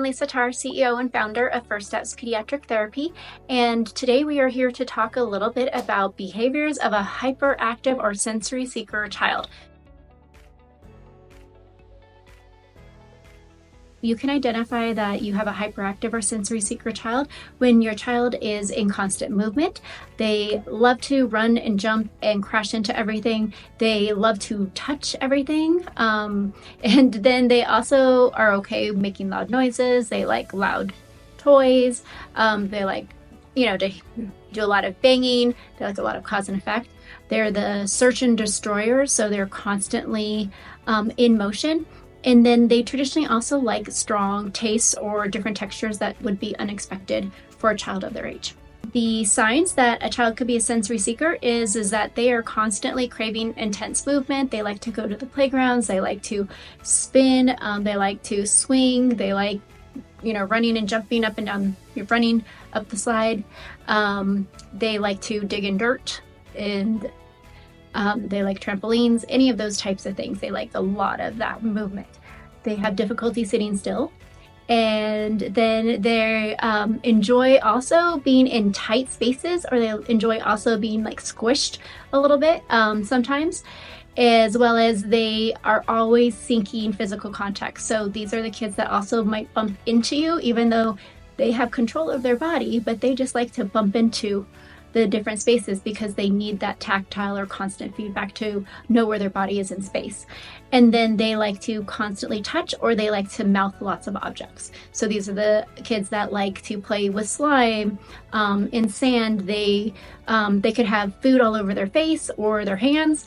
Lisa Tarr, CEO and founder of First Steps Pediatric Therapy, and today we are here to talk a little bit about behaviors of a hyperactive or sensory seeker child. You can identify that you have a hyperactive or sensory seeker child when your child is in constant movement. They love to run and jump and crash into everything. They love to touch everything. And then they also are okay making loud noises. They like loud toys. They like, to do a lot of banging. They like a lot of cause and effect. They're the search and destroyers, so they're constantly in motion. And then they traditionally also like strong tastes or different textures that would be unexpected for a child of their age. The signs that a child could be a sensory seeker is that they are constantly craving intense movement. They like to go to the playgrounds. They like to spin. They like to swing. They like, running and jumping up and down, running up the slide. They like to dig in dirt, and they like trampolines, any of those types of things. They like a lot of that movement. They have difficulty sitting still. And then they enjoy also being in tight spaces, or they enjoy also being like squished a little bit sometimes, as well as they are always seeking physical contact. So these are the kids that also might bump into you, even though they have control of their body, but they just like to bump into the different spaces because they need that tactile or constant feedback to know where their body is in space. And then they like to constantly touch, or they like to mouth lots of objects. So these are the kids that like to play with slime, in sand. They could have food all over their face or their hands,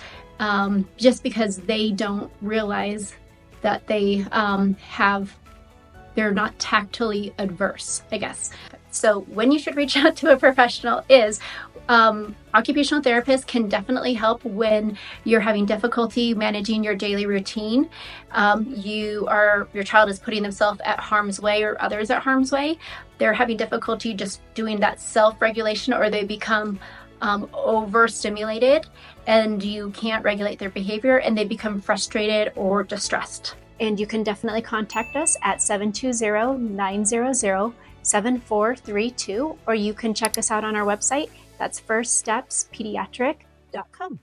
just because they don't realize that they're not tactily adverse, I guess. So when you should reach out to a professional is occupational therapists can definitely help when you're having difficulty managing your daily routine. Your child is putting themselves at harm's way or others at harm's way. They're having difficulty just doing that self-regulation, or they become overstimulated and you can't regulate their behavior, and they become frustrated or distressed. And you can definitely contact us at 720-900-7432, or you can check us out on our website. That's firststepspediatric.com.